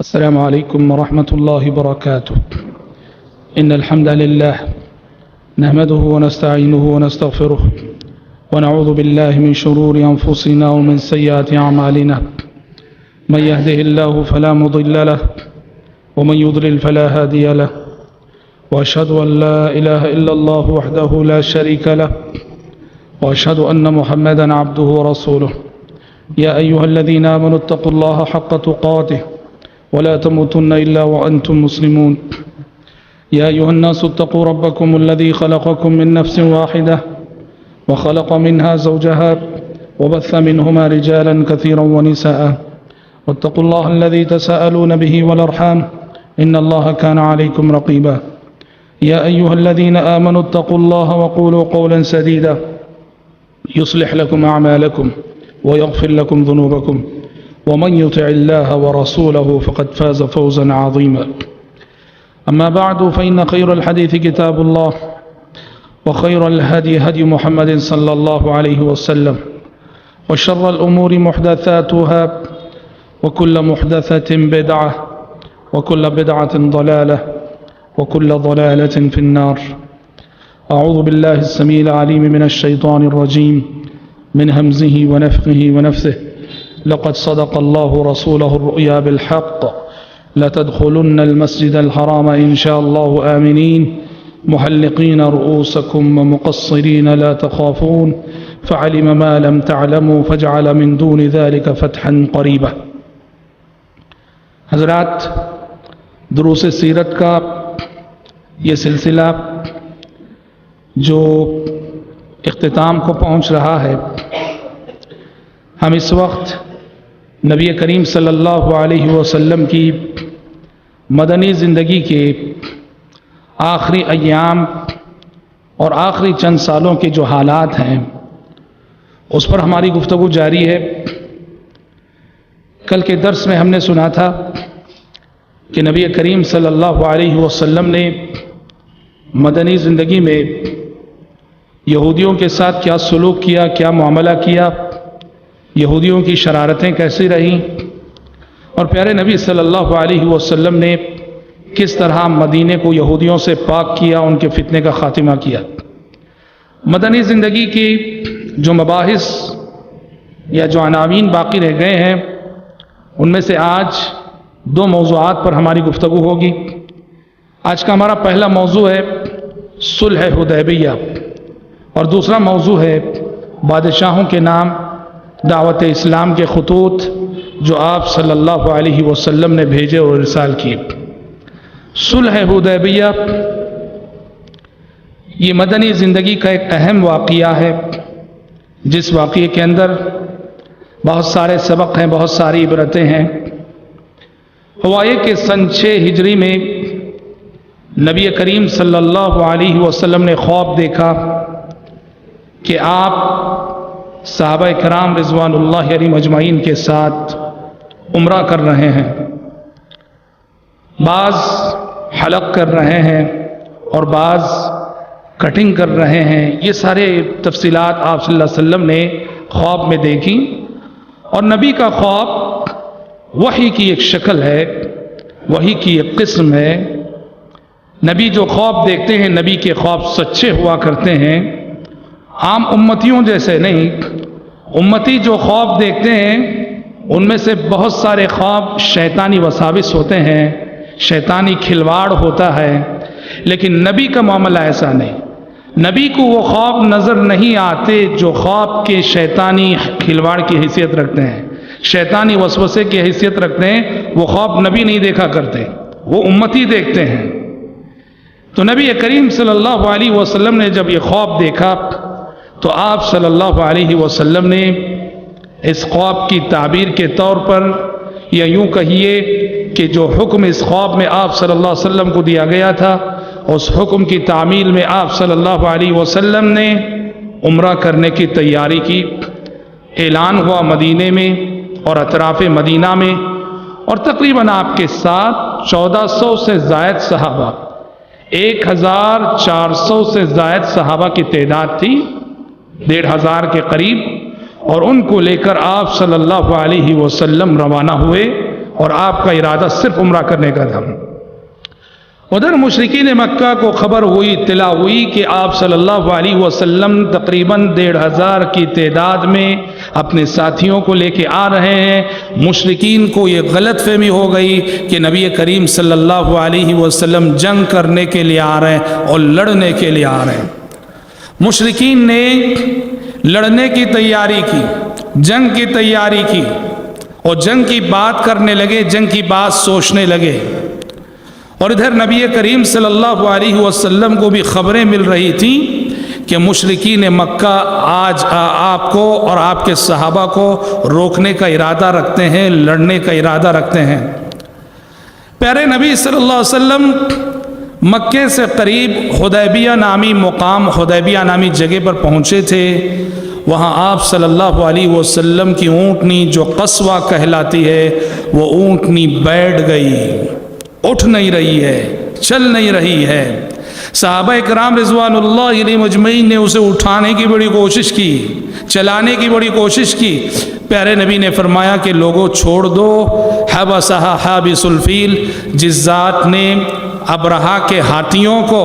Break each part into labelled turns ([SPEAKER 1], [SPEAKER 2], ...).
[SPEAKER 1] السلام عليكم ورحمة الله وبركاته. إن الحمد لله نحمده ونستعينه ونستغفره ونعوذ بالله من شرور أنفسنا ومن سيئات أعمالنا. من يهده الله فلا مضل له ومن يضلل فلا هادي له، وأشهد أن لا إله إلا الله وحده لا شريك له، وأشهد أن محمدا عبده ورسوله. يا أيها الذين آمنوا اتقوا الله حق تقاته ولا تموتن إلا وأنتم مسلمون. يا أيها الناس اتقوا ربكم الذي خلقكم من نفس واحدة وخلق منها زوجها وبث منهما رجالا كثيرا ونساء، واتقوا الله الذي تساءلون به والأرحام إن الله كان عليكم رقيبا. يا أيها الذين آمنوا اتقوا الله وقولوا قولا سديدا يصلح لكم أعمالكم ويغفر لكم ذنوبكم، ومن يطع الله ورسوله فقد فاز فوزا عظيما. أما بعد، فإن خير الحديث كتاب الله، وخير الهدي هدي محمد صلى الله عليه وسلم، وشر الأمور محدثاتها، وكل محدثة بدعة، وكل بدعة ضلالة، وكل ضلالة في النار. أعوذ بالله السميع العليم من الشيطان الرجيم من همزه ونفخه ونفثه. لقد صدق الله رسوله الرؤيا بالحق لتدخلن المسجد الحرام إن شاء الله آمنين محلقين رؤوسكم ومقصرين لا تخافون فعلم ما لم تعلموا فجعل من دون ذلك فتحا قريبا. حضرات، دروس سیرت کا یہ سلسلہ جو اختتام کو پہنچ رہا ہے، ہم اس وقت نبی کریم صلی اللہ علیہ وسلم کی مدنی زندگی کے آخری ایام اور آخری چند سالوں کے جو حالات ہیں اس پر ہماری گفتگو جاری ہے. کل کے درس میں ہم نے سنا تھا کہ نبی کریم صلی اللہ علیہ وسلم نے مدنی زندگی میں یہودیوں کے ساتھ کیا سلوک کیا، کیا معاملہ کیا، یہودیوں کی شرارتیں کیسی رہیں، اور پیارے نبی صلی اللہ علیہ وسلم نے کس طرح مدینے کو یہودیوں سے پاک کیا، ان کے فتنے کا خاتمہ کیا. مدنی زندگی کی جو مباحث یا جو عناوین باقی رہ گئے ہیں ان میں سے آج دو موضوعات پر ہماری گفتگو ہوگی. آج کا ہمارا پہلا موضوع ہے صلح حدیبیہ، اور دوسرا موضوع ہے بادشاہوں کے نام دعوت اسلام کے خطوط جو آپ صلی اللہ علیہ وسلم نے بھیجے اور ارسال کیے. صلح حدیبیہ یہ مدنی زندگی کا ایک اہم واقعہ ہے، جس واقعے کے اندر بہت سارے سبق ہیں، بہت ساری عبرتیں ہیں. ہوا یہ کہ سن 6 ہجری میں نبی کریم صلی اللہ علیہ وسلم نے خواب دیکھا کہ آپ صحابہ کرام رضوان اللہ علیہم اجمعین کے ساتھ عمرہ کر رہے ہیں. بعض حلق کر رہے ہیں اور بعض کٹنگ کر رہے ہیں. یہ سارے تفصیلات آپ صلی اللہ علیہ وسلم نے خواب میں دیکھی، اور نبی کا خواب وحی کی ایک شکل ہے، وحی کی ایک قسم ہے. نبی جو خواب دیکھتے ہیں، نبی کے خواب سچے ہوا کرتے ہیں، عام امتیوں جیسے نہیں. امتی جو خواب دیکھتے ہیں ان میں سے بہت سارے خواب شیطانی وساوس ہوتے ہیں، شیطانی کھلواڑ ہوتا ہے، لیکن نبی کا معاملہ ایسا نہیں. نبی کو وہ خواب نظر نہیں آتے جو خواب کے شیطانی کھلواڑ کی حیثیت رکھتے ہیں، شیطانی وسوسے کی حیثیت رکھتے ہیں. وہ خواب نبی نہیں دیکھا کرتے، وہ امتی دیکھتے ہیں. تو نبی کریم صلی اللہ علیہ وسلم نے جب یہ خواب دیکھا تو آپ صلی اللہ علیہ وسلم نے اس خواب کی تعبیر کے طور پر، یا یوں کہیے کہ جو حکم اس خواب میں آپ صلی اللہ علیہ وسلم کو دیا گیا تھا، اس حکم کی تعمیل میں آپ صلی اللہ علیہ وسلم نے عمرہ کرنے کی تیاری کی. اعلان ہوا مدینے میں اور اطراف مدینہ میں، اور تقریباً آپ کے ساتھ 1400 سے زائد صحابہ، 1400 سے زائد صحابہ کی تعداد تھی، 1500 کے قریب، اور ان کو لے کر آپ صلی اللہ علیہ وسلم روانہ ہوئے اور آپ کا ارادہ صرف عمرہ کرنے کا تھا۔ ادھر مشرکین مکہ کو خبر ہوئی، اطلاع ہوئی کہ آپ صلی اللہ علیہ وسلم تقریباً 1500 کی تعداد میں اپنے ساتھیوں کو لے کے آ رہے ہیں۔ مشرکین کو یہ غلط فہمی ہو گئی کہ نبی کریم صلی اللہ علیہ وسلم جنگ کرنے کے لیے آ رہے ہیں اور لڑنے کے لیے آ رہے ہیں۔ مشرکین نے لڑنے کی تیاری کی، جنگ کی تیاری کی، اور جنگ کی بات کرنے لگے، جنگ کی بات سوچنے لگے۔ اور ادھر نبی کریم صلی اللہ علیہ وسلم کو بھی خبریں مل رہی تھیں کہ مشرکین مکہ آج آپ کو اور آپ کے صحابہ کو روکنے کا ارادہ رکھتے ہیں، لڑنے کا ارادہ رکھتے ہیں۔ پیارے نبی صلی اللہ علیہ وسلم مکے سے قریب حدیبیہ نامی مقام، حدیبیہ نامی جگہ پر پہنچے تھے۔ وہاں آپ صلی اللہ علیہ وسلم کی اونٹنی جو قصوہ کہلاتی ہے، وہ اونٹنی بیٹھ گئی، اٹھ نہیں رہی ہے، چل نہیں رہی ہے۔ صحابہ کرام رضوان اللہ علیہ مجمعین نے اسے اٹھانے کی بڑی کوشش کی، چلانے کی بڑی کوشش کی۔ پیارے نبی نے فرمایا کہ لوگوں چھوڑ دو، حبسہا حابس الفیل، جس ذات نے ابرہا کے ہاتھیوں کو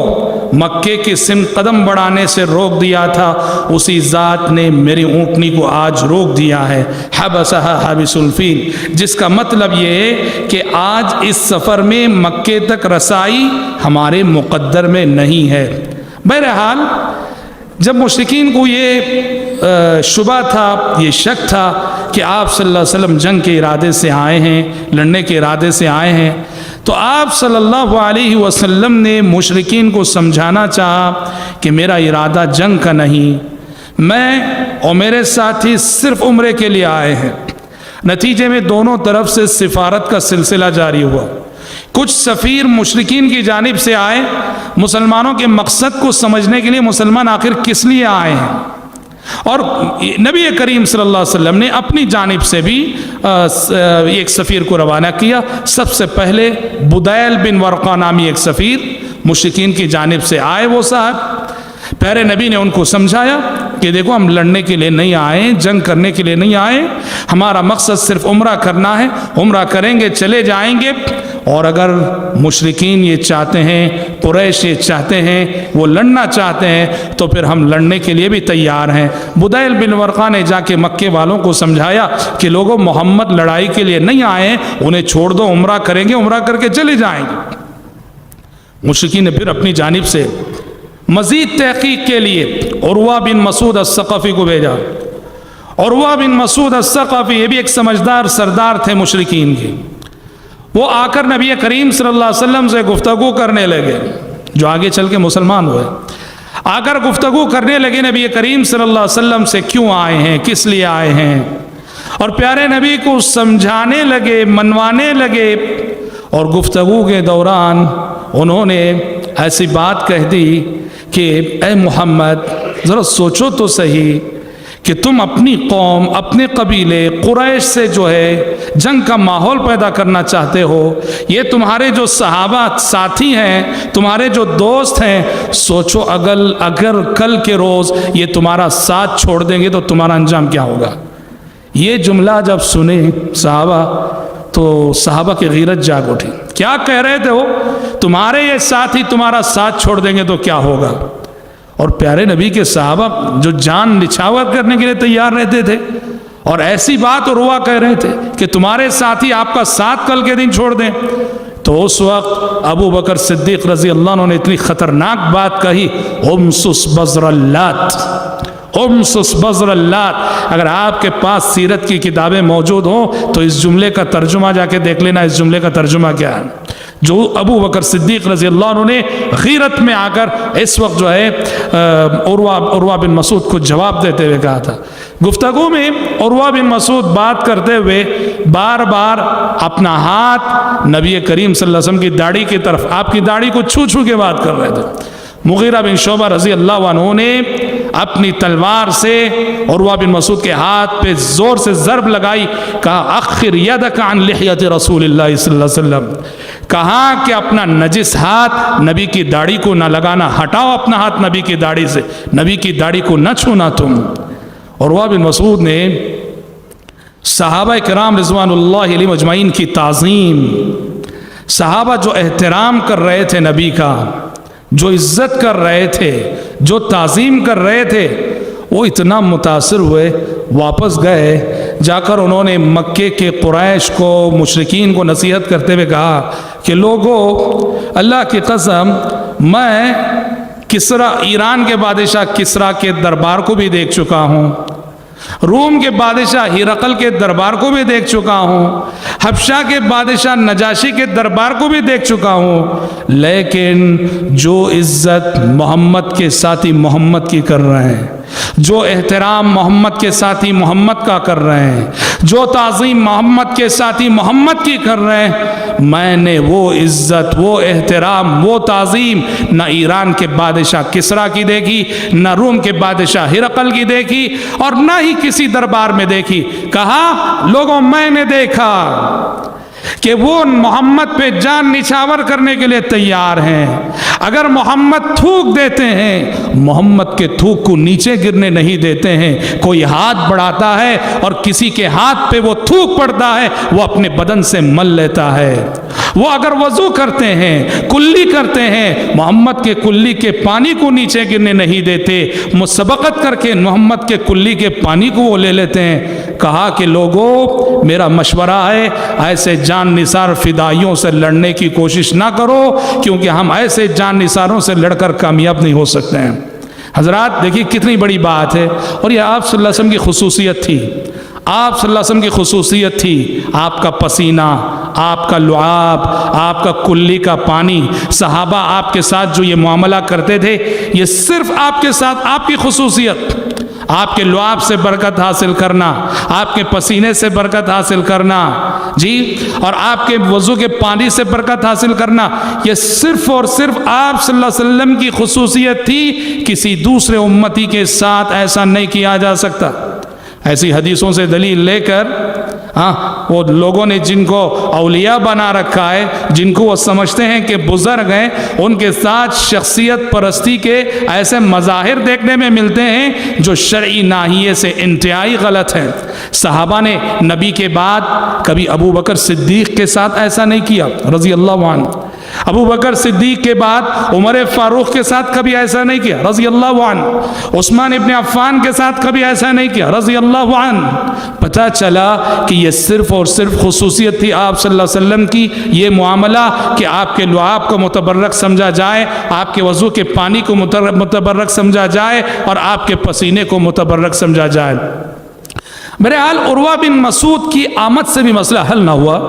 [SPEAKER 1] مکے کی سمت قدم بڑھانے سے روک دیا تھا، اسی ذات نے میری اونٹنی کو آج روک دیا ہے۔ حبسہا حابس الفیل، جس کا مطلب یہ ہے کہ آج اس سفر میں مکے تک رسائی ہمارے مقدر میں نہیں ہے۔ بہرحال جب مشرکین کو یہ شبہ تھا، یہ شک تھا کہ آپ صلی اللہ علیہ وسلم جنگ کے ارادے سے آئے ہیں، لڑنے کے ارادے سے آئے ہیں، تو آپ صلی اللہ علیہ وسلم نے مشرکین کو سمجھانا چاہا کہ میرا ارادہ جنگ کا نہیں، میں اور میرے ساتھی صرف عمرے کے لیے آئے ہیں۔ نتیجے میں دونوں طرف سے سفارت کا سلسلہ جاری ہوا۔ کچھ سفیر مشرکین کی جانب سے آئے، مسلمانوں کے مقصد کو سمجھنے کے لیے مسلمان آخر کس لیے آئے ہیں، اور نبی کریم صلی اللہ علیہ وسلم نے اپنی جانب سے بھی ایک سفیر کو روانہ کیا۔ سب سے پہلے بدیل بن ورقہ نامی ایک سفیر مشرکین کی جانب سے آئے۔ وہ صاحب پیارے نبی نے ان کو سمجھایا کہ دیکھو ہم لڑنے کے لیے نہیں آئے، جنگ کرنے کے لیے نہیں آئے، ہمارا مقصد صرف عمرہ کرنا ہے، عمرہ کریں گے چلے جائیں گے، اور اگر مشرکین یہ چاہتے ہیں، قریش یہ چاہتے ہیں، وہ لڑنا چاہتے ہیں، تو پھر ہم لڑنے کے لیے بھی تیار ہیں۔ بدیل بن ورقہ نے جا کے مکے والوں کو سمجھایا کہ لوگوں محمد لڑائی کے لیے نہیں آئے ہیں، انہیں چھوڑ دو، عمرہ کریں گے، عمرہ کر کے چلے جائیں گے۔ مشرکین نے پھر اپنی جانب سے مزید تحقیق کے لیے عروہ بن مسعود الثقفی کو بھیجا۔ عروہ بن مسعود الثقفی یہ بھی ایک سمجھدار سردار تھے مشرکین کے۔ وہ آ کر نبی کریم صلی اللہ علیہ وسلم سے گفتگو کرنے لگے، جو آگے چل کے مسلمان ہوئے۔ آ کر گفتگو کرنے لگے نبی کریم صلی اللہ علیہ وسلم سے، کیوں آئے ہیں، کس لیے آئے ہیں، اور پیارے نبی کو سمجھانے لگے، منوانے لگے۔ اور گفتگو کے دوران انہوں نے ایسی بات کہہ دی کہ اے محمد ذرا سوچو تو صحیح کہ تم اپنی قوم، اپنے قبیلے قریش سے جو ہے جنگ کا ماحول پیدا کرنا چاہتے ہو، یہ تمہارے جو صحابہ ساتھی ہیں، تمہارے جو دوست ہیں، سوچو اگر کل کے روز یہ تمہارا ساتھ چھوڑ دیں گے تو تمہارا انجام کیا ہوگا۔ یہ جملہ جب سنے صحابہ تو صحابہ کی غیرت جاگ اٹھی۔ کیا کہہ رہے تھے وہ؟ تمہارے یہ ساتھی تمہارا ساتھ چھوڑ دیں گے تو کیا ہوگا۔ اور پیارے نبی کے صحابہ جو جان نچھاور کرنے کے لیے تیار رہتے تھے، اور ایسی بات عروہ کہہ رہے تھے کہ تمہارے ساتھی آپ کا ساتھ کل کے دن چھوڑ دیں، تو اس وقت ابو بکر صدیق رضی اللہ عنہ نے اتنی خطرناک بات کہی، امسس بزر اللات، امسس بزر اللات۔ اگر آپ کے پاس سیرت کی کتابیں موجود ہوں تو اس جملے کا ترجمہ جا کے دیکھ لینا، اس جملے کا ترجمہ کیا ہے، جو ابو بکر صدیق رضی اللہ عنہ نے غیرت میں آ کر اس وقت جو ہے عروہ بن مسعود کو جواب دیتے ہوئے کہا تھا۔ گفتگو میں عروہ بن مسعود بات کرتے ہوئے بار بار اپنا ہاتھ نبی کریم صلی اللہ علیہ وسلم کی داڑھی کی طرف، آپ کی داڑھی کو چھو چھو کے بات کر رہے تھے۔ مغیرہ بن شعبہ رضی اللہ عنہ نے اپنی تلوار سے عروہ بن مسعود کے ہاتھ پہ زور سے ضرب لگائی، کہا اخر یدک عن لحیت رسول اللہ صلی اللہ علیہ وسلم، کہا کہ اپنا نجس ہاتھ نبی کی داڑھی کو نہ لگانا، ہٹاؤ اپنا ہاتھ نبی کی داڑھی سے، نبی کی داڑھی کو نہ چھونا تم۔ عروہ بن مسعود نے صحابہ کرام رضوان اللہ علیہم اجمعین کی تعظیم، صحابہ جو احترام کر رہے تھے نبی کا، جو عزت کر رہے تھے، جو تعظیم کر رہے تھے، وہ اتنا متاثر ہوئے، واپس گئے، جا کر انہوں نے مکے کے قریش کو، مشرکین کو نصیحت کرتے ہوئے کہا کہ لوگو، اللہ کی قسم میں ایران کے بادشاہ کسرا کے دربار کو بھی دیکھ چکا ہوں، روم کے بادشاہ ہرقل کے دربار کو بھی دیکھ چکا ہوں، حبشہ کے بادشاہ نجاشی کے دربار کو بھی دیکھ چکا ہوں، لیکن جو عزت محمد کے ساتھی محمد کی کر رہے ہیں، جو احترام محمد کے ساتھی محمد کا کر رہے ہیں، جو تعظیم محمد کے ساتھی محمد کی کر رہے ہیں، میں نے وہ عزت، وہ احترام، وہ تعظیم نہ ایران کے بادشاہ کسرا کی دیکھی، نہ روم کے بادشاہ ہرقل کی دیکھی، اور نہ ہی کسی دربار میں دیکھی۔ کہا لوگوں میں نے دیکھا کہ وہ محمد پہ جان نچھاور کرنے کے لیے تیار ہیں، اگر محمد تھوک دیتے ہیں، محمد کے تھوک کو نیچے گرنے نہیں دیتے ہیں، کوئی ہاتھ بڑھاتا ہے اور کسی کے ہاتھ پہ وہ تھوک پڑتا ہے، وہ اپنے بدن سے مل لیتا ہے، وہ اگر وضو کرتے ہیں، کلی کرتے ہیں، محمد کے کلی کے پانی کو نیچے گرنے نہیں دیتے، مسبقت کر کے محمد کے کلی کے پانی کو وہ لے لیتے ہیں۔ کہا کہ لوگوں میرا مشورہ ہے، ایسے جان نثار فدائیوں سے لڑنے کی کوشش نہ کرو، کیونکہ ہم ایسے جان نثاروں سے لڑ کر کامیاب نہیں ہو سکتے ہیں۔ حضرات دیکھیے کتنی بڑی بات ہے، اور یہ آپ صلی اللہ علیہ وسلم کی خصوصیت تھی، آپ صلی اللہ علیہ وسلم کی خصوصیت تھی، آپ کا پسینہ، آپ کا لعاب، آپ کا کلی کا پانی، صحابہ آپ کے ساتھ جو یہ معاملہ کرتے تھے، یہ صرف آپ کے ساتھ آپ کی خصوصیت، آپ کے لعاب سے برکت حاصل کرنا، آپ کے پسینے سے برکت حاصل کرنا، جی، اور آپ کے وضو کے پانی سے برکت حاصل کرنا، یہ صرف اور صرف آپ صلی اللہ علیہ وسلم کی خصوصیت تھی، کسی دوسرے امتی کے ساتھ ایسا نہیں کیا جا سکتا۔ ایسی حدیثوں سے دلیل لے کر وہ لوگوں نے جن کو اولیاء بنا رکھا ہے، جن کو وہ سمجھتے ہیں کہ بزرگ ہیں، ان کے ساتھ شخصیت پرستی کے ایسے مظاہر دیکھنے میں ملتے ہیں جو شرعی ناحیے سے انتہائی غلط ہیں۔ صحابہ نے نبی کے بعد کبھی ابو بکر صدیق کے ساتھ ایسا نہیں کیا رضی اللہ عنہ، ابو بکر صدیق کے بعد عمر فاروق کے ساتھ کبھی ایسا نہیں کیا رضی اللہ عنہ، عثمان ابن عفان کے ساتھ کبھی ایسا نہیں کیا رضی اللہ عنہ۔ پتہ چلا کہ یہ صرف اور صرف خصوصیت تھی آپ صلی اللہ علیہ وسلم کی، یہ معاملہ کہ آپ کے لعاب کو متبرک سمجھا جائے، آپ کے وضو کے پانی کو متبرک سمجھا جائے، اور آپ کے پسینے کو متبرک سمجھا جائے۔ میرے حال عروہ بن مسعود کی آمد سے بھی مسئلہ حل نہ ہوا۔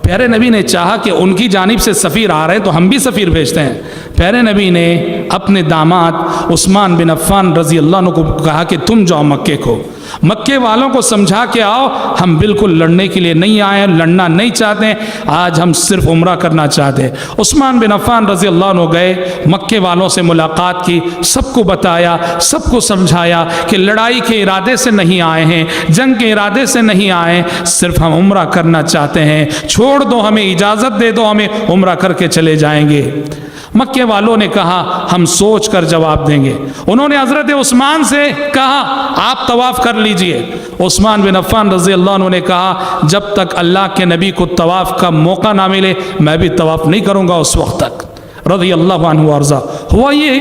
[SPEAKER 1] پیارے نبی نے چاہا کہ ان کی جانب سے سفیر آ رہے ہیں تو ہم بھی سفیر بھیجتے ہیں۔ پیارے نبی نے اپنے داماد عثمان بن عفان رضی اللہ عنہ کو کہا کہ تم جاؤ مکے کو، مکے والوں کو سمجھا کے آؤ، ہم بالکل لڑنے کے لیے نہیں آئے ہیں، لڑنا نہیں چاہتے ہیں، آج ہم صرف عمرہ کرنا چاہتے ہیں۔ عثمان بن عفان رضی اللہ عنہ گئے، مکے والوں سے ملاقات کی، سب کو بتایا، سب کو سمجھایا کہ لڑائی کے ارادے سے نہیں آئے ہیں، جنگ کے ارادے سے نہیں آئے، صرف ہم عمرہ کرنا چاہتے ہیں، چھوڑ دو ہمیں، اجازت دے دو ہمیں، عمرہ کر کے چلے جائیں گے۔ مکے والوں نے کہا ہم سوچ کر جواب دیں گے۔ انہوں نے حضرت عثمان سے کہا آپ طواف کر لیجئے۔ عثمان بن عفان رضی اللہ عنہ نے کہا جب تک اللہ کے نبی کو طواف کا موقع نہ ملے میں بھی طواف نہیں کروں گا اس وقت تک، رضی اللہ عنہ وارضا۔ ہوا یہ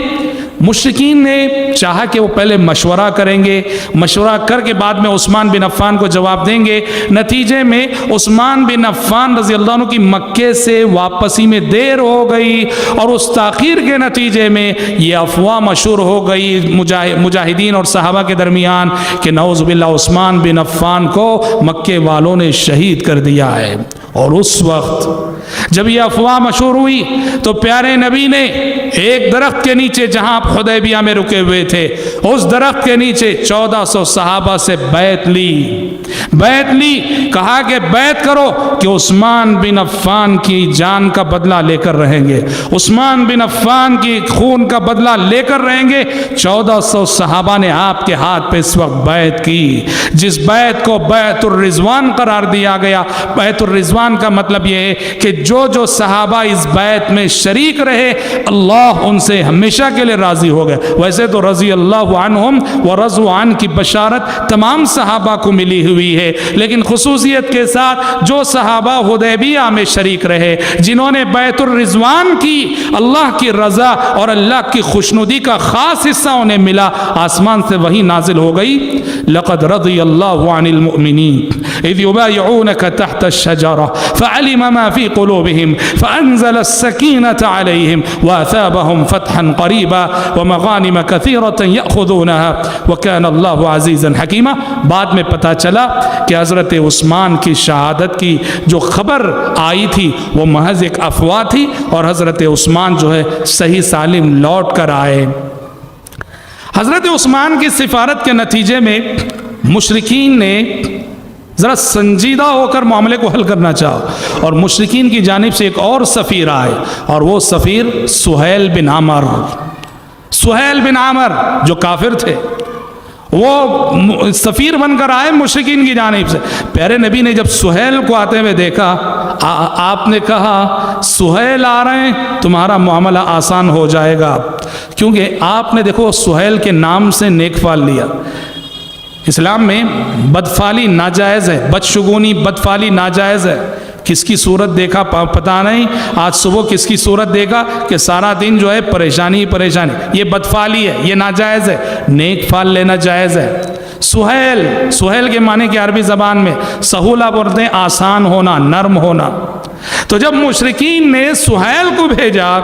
[SPEAKER 1] مشرکین نے چاہا کہ وہ پہلے مشورہ کریں گے، مشورہ کر کے بعد میں عثمان بن عفان کو جواب دیں گے۔ نتیجے میں عثمان بن عفان رضی اللہ عنہ کی مکے سے واپسی میں دیر ہو گئی، اور اس تاخیر کے نتیجے میں یہ افواہ مشہور ہو گئی مجاہدین اور صحابہ کے درمیان کہ نعوذ باللہ عثمان بن عفان کو مکے والوں نے شہید کر دیا ہے۔ اور اس وقت جب یہ افواہ مشہور ہوئی تو پیارے نبی نے ایک درخت کے نیچے جہاں آپ حدیبیہ میں رکے ہوئے تھے، اس درخت کے نیچے 1400 صحابہ سے بیعت لی، کہا کہ بیعت کرو کہ عثمان بن عفان کی جان کا بدلہ لے کر رہیں گے، عثمان بن عفان کی خون کا بدلہ لے کر رہیں گے۔ 1400 صحابہ نے آپ کے ہاتھ پہ اس وقت بیعت کی، جس بیعت کو بیعت الرضوان قرار دیا گیا۔ بیعت الرضوان کا مطلب یہ ہے کہ جو جو صحابہ اس بیعت میں شریک رہے اللہ ان سے ہمیشہ کے لیے راضی ہو گئے۔ ویسے تو رضی اللہ عنہم ورضوا عنہ کی بشارت تمام صحابہ کو ملی ہوئی ہے، لیکن خصوصیت کے ساتھ جو صحابہ حدیبیہ میں شریک رہے، جنہوں نے بیعت الرضوان کی، اللہ کی رضا اور اللہ کی خوشنودی کا خاص حصہ انہیں ملا، آسمان سے وہی نازل ہو گئی، لقد رضی اللہ عن المؤمنین اذ یبایعونک تحت الشجرہ فعلم ما فی قلوبہم فانزل السکینۃ علیہم واثابہم فتحا قریبا ومغانم کثیرۃ یأخذونها وکان اللہ عزیزا حکیما۔ بعد میں پتہ چلا کہ حضرت عثمان کی شہادت کی جو خبر آئی تھی وہ محض ایک افواہ تھی، اور حضرت عثمان جو ہے صحیح سالم لوٹ کر آئے۔ حضرت عثمان کی سفارت کے نتیجے میں مشرکین نے ذرا سنجیدہ ہو کر معاملے کو حل کرنا چاہا، اور مشرکین کی جانب سے ایک اور سفیر آئے، اور وہ سفیر سہیل بن عامر، سہیل بن عامر جو کافر تھے، وہ سفیر بن کر آئے مشرکین کی جانب سے۔ پیارے نبی نے جب سہیل کو آتے ہوئے دیکھا، آپ نے کہا سہیل آ رہے ہیں، تمہارا معاملہ آسان ہو جائے گا، کیونکہ آپ نے دیکھو سہیل کے نام سے نیک فال لیا۔ اسلام میں بدفالی ناجائز ہے، بدشگونی بدفالی ناجائز ہے۔ کس کی صورت دیکھا پتہ نہیں، آج صبح کس کی صورت دیکھا کہ سارا دن جو ہے پریشانی پریشانی، یہ بدفالی ہے، یہ ناجائز ہے۔ نیک فال لینا جائز ہے۔ سہیل، سہیل کے معنی کہ عربی زبان میں سہولہ بولتے ہیں آسان ہونا، نرم ہونا۔ تو جب مشرکین نے سہیل کو بھیجا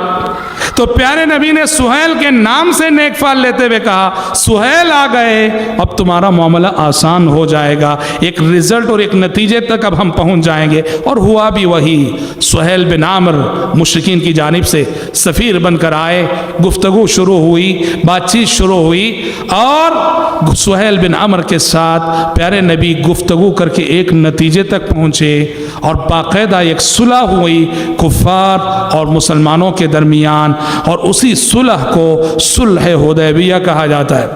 [SPEAKER 1] تو پیارے نبی نے سہیل کے نام سے نیک فال لیتے ہوئے کہا سہیل آ گئے، اب تمہارا معاملہ آسان ہو جائے گا، ایک رزلٹ اور ایک نتیجے تک اب ہم پہنچ جائیں گے۔ اور ہوا بھی وہی، سہیل بن عامر مشرکین کی جانب سے سفیر بن کر آئے، گفتگو شروع ہوئی، بات چیت شروع ہوئی، اور سہیل بن عامر کے ساتھ پیارے نبی گفتگو کر کے ایک نتیجے تک پہنچے، اور باقاعدہ ایک صلح ہوئی کفار اور مسلمانوں کے درمیان، اور اسی صلح کو صلح حدیبیہ کہا جاتا ہے۔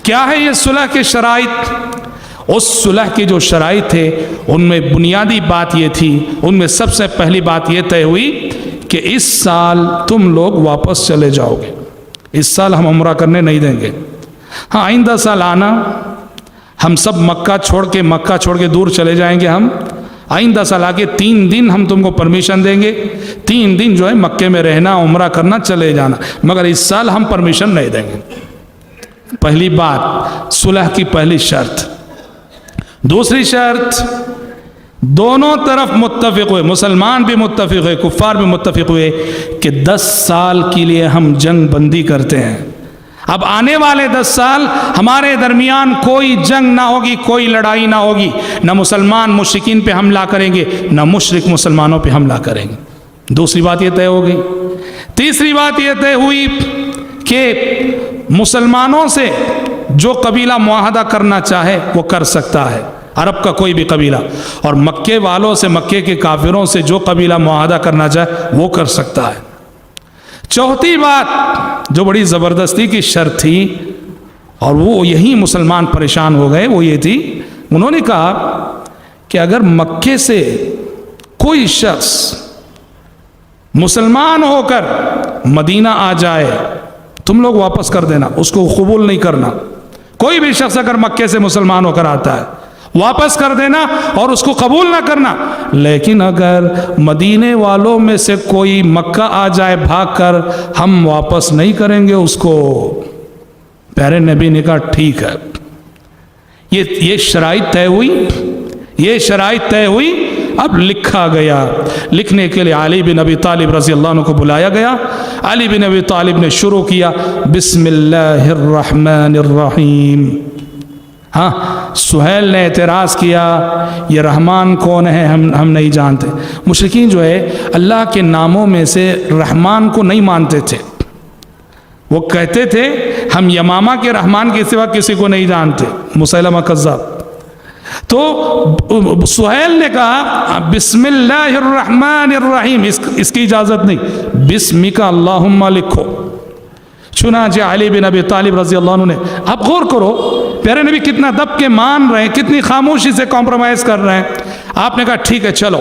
[SPEAKER 1] کیا ہے یہ صلح کے شرائط؟ اس صلح کی جو شرائط تھے ان میں بنیادی بات یہ تھی، ان میں سب سے پہلی بات یہ طے ہوئی کہ اس سال تم لوگ واپس چلے جاؤ گے، اس سال ہم عمرہ کرنے نہیں دیں گے، ہاں آئندہ سال آنا، ہم سب مکہ چھوڑ کے دور چلے جائیں گے، ہم آئندہ سال آگے 3 دن ہم تم کو پرمیشن دیں گے، 3 دن جو ہے مکے میں رہنا، عمرہ کرنا، چلے جانا، مگر اس سال ہم پرمیشن نہیں دیں گے۔ پہلی بات صلح کی پہلی شرط۔ دوسری شرط، دونوں طرف متفق ہوئے، مسلمان بھی متفق ہوئے، کفار بھی متفق ہوئے کہ 10 سال کے لیے ہم جنگ بندی کرتے ہیں۔ اب آنے والے 10 سال ہمارے درمیان کوئی جنگ نہ ہوگی، کوئی لڑائی نہ ہوگی، نہ مسلمان مشرکین پہ حملہ کریں گے، نہ مشرک مسلمانوں پہ حملہ کریں گے۔ دوسری بات یہ طے ہو گئی۔ تیسری بات یہ طے ہوئی کہ مسلمانوں سے جو قبیلہ معاہدہ کرنا چاہے وہ کر سکتا ہے، عرب کا کوئی بھی قبیلہ، اور مکے والوں سے، مکے کے کافروں سے جو قبیلہ معاہدہ کرنا چاہے وہ کر سکتا ہے۔ چوتھی بات جو بڑی زبردستی کی شرط تھی، اور وہ یہی مسلمان پریشان ہو گئے، وہ یہ تھی، انہوں نے کہا کہ اگر مکے سے کوئی شخص مسلمان ہو کر مدینہ آ جائے تم لوگ واپس کر دینا، اس کو قبول نہیں کرنا۔ کوئی بھی شخص اگر مکے سے مسلمان ہو کر آتا ہے واپس کر دینا اور اس کو قبول نہ کرنا، لیکن اگر مدینے والوں میں سے کوئی مکہ آ جائے بھاگ کر، ہم واپس نہیں کریں گے اس کو۔ پیارے نبی نے کہا ٹھیک ہے۔ یہ شرائط طے ہوئی، یہ شرائط طے ہوئی۔ اب لکھا گیا، لکھنے کے لیے علی بن ابی طالب رضی اللہ عنہ کو بلایا گیا۔ علی بن ابی طالب نے شروع کیا بسم اللہ الرحمن الرحیم۔ ہاں، سہیل نے اعتراض کیا یہ رحمان کون ہے، ہم نہیں جانتے۔ مشرکین جو ہے اللہ کے ناموں میں سے رحمان کو نہیں مانتے تھے، وہ کہتے تھے ہم یمامہ کے رحمان کے سوا کسی کو نہیں جانتے، مسیلمہ کذاب۔ تو سہیل نے کہا بسم اللہ الرحمن الرحیم، اس کی اجازت نہیں، بسمک اللہم لکھو۔ چنانچہ علی بن ابی طالب رضی اللہ عنہ نے، اب غور کرو پیارے نبی کتنا دب کے مان رہے ہیں، کتنی خاموشی سے کمپرومائز کر رہے ہیں۔ آپ نے کہا ٹھیک ہے چلو،